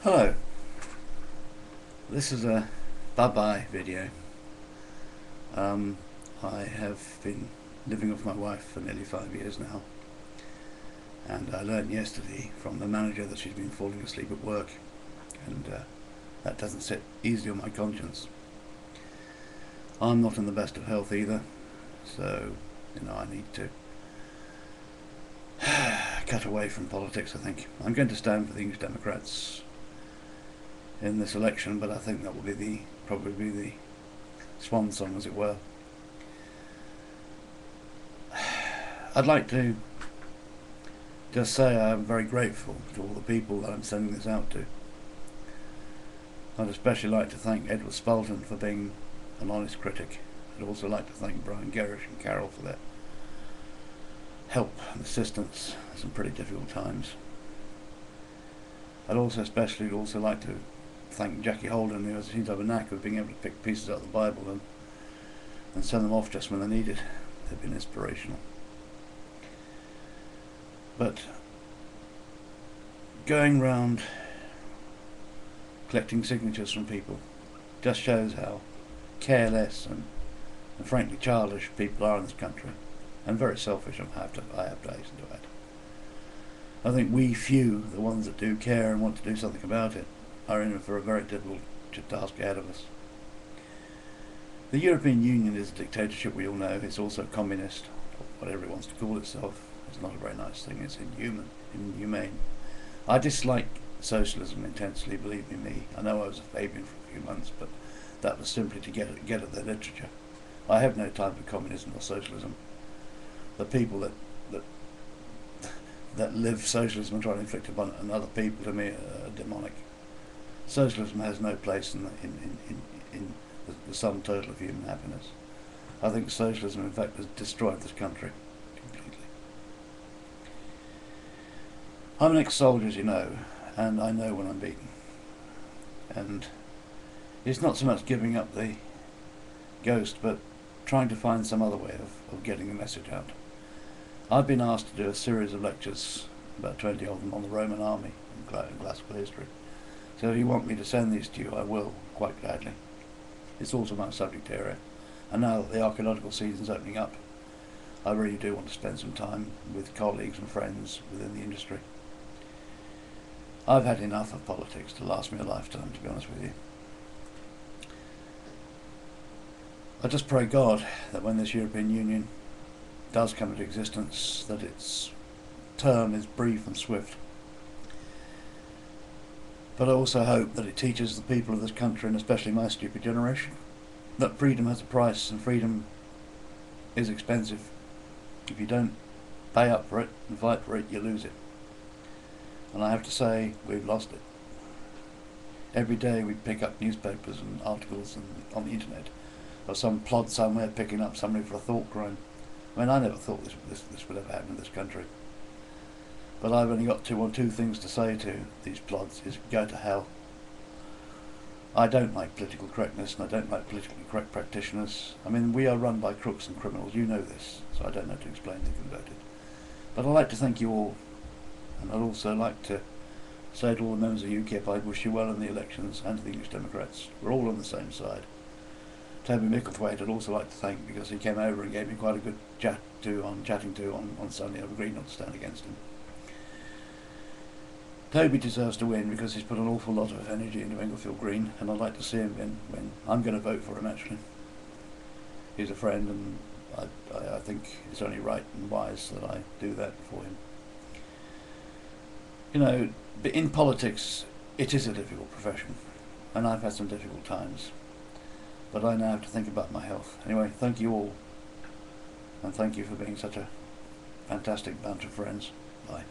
Hello, this is a bye-bye video. I have been living with my wife for nearly 5 years now, and I learned yesterday from the manager that she's been falling asleep at work, and that doesn't sit easily on my conscience. I'm not in the best of health either, so I need to cut away from politics. I think I'm going to stand for the English Democrats in this election, but I think that will be probably the swan song, as it were. I'd like to just say I'm very grateful to all the people that I'm sending this out to. I'd especially like to thank Edward Spalton for being an honest critic. I'd also like to thank Brian Gerrish and Carol for their help and assistance at some pretty difficult times. I'd also especially like to thank Jackie Holden, who seems to have a knack of being able to pick pieces out of the Bible and send them off just when they're needed. They've been inspirational. But going round collecting signatures from people just shows how careless and frankly childish people are in this country, and very selfish, I have to hasten to add. I think we few, the ones that do care and want to do something about it, are in for a very difficult task ahead of us. The European Union is a dictatorship, we all know. It's also communist, whatever it wants to call itself. It's not a very nice thing. It's inhumane. I dislike socialism intensely, believe me. I know I was a Fabian for a few months, but that was simply to get at their literature. I have no time for communism or socialism. The people that live socialism and try to inflict upon other people, to me, are demonic. Socialism has no place in the sum total of human happiness. I think socialism, in fact, has destroyed this country completely. I'm an ex-soldier, as you know, and I know when I'm beaten. And it's not so much giving up the ghost, but trying to find some other way of getting the message out. I've been asked to do a series of lectures, about 20 of them, on the Roman army and classical history. So if you want me to send these to you, I will, quite gladly. It's also my subject area. And now that the archaeological season's opening up, I really do want to spend some time with colleagues and friends within the industry. I've had enough of politics to last me a lifetime, to be honest with you. I just pray God that when this European Union does come into existence, that its term is brief and swift. But I also hope that it teaches the people of this country, and especially my stupid generation, that freedom has a price, and freedom is expensive. If you don't pay up for it and fight for it, you lose it. And I have to say, we've lost it. Every day we pick up newspapers and articles on the internet of some plod somewhere picking up somebody for a thought crime. I mean, I never thought this would ever happen in this country. But I've only got two things to say to these plods: is go to hell. I don't like political correctness, and I don't like politically correct practitioners. I mean, we are run by crooks and criminals, you know this, so I don't know to explain anything about it. But I'd like to thank you all, and I'd also like to say to all the members of UKIP, I wish you well in the elections, and to the English Democrats. We're all on the same side. Toby Micklethwaite I'd also like to thank, because he came over and gave me quite a good chatting to on Sunday. I've agreed not to stand against him. Toby deserves to win because he's put an awful lot of energy into Englefield Green, and I'd like to see him win. I'm going to vote for him, actually. He's a friend, and I think it's only right and wise that I do that for him. You know, in politics, it is a difficult profession, and I've had some difficult times. But I now have to think about my health. Anyway, thank you all, and thank you for being such a fantastic bunch of friends. Bye.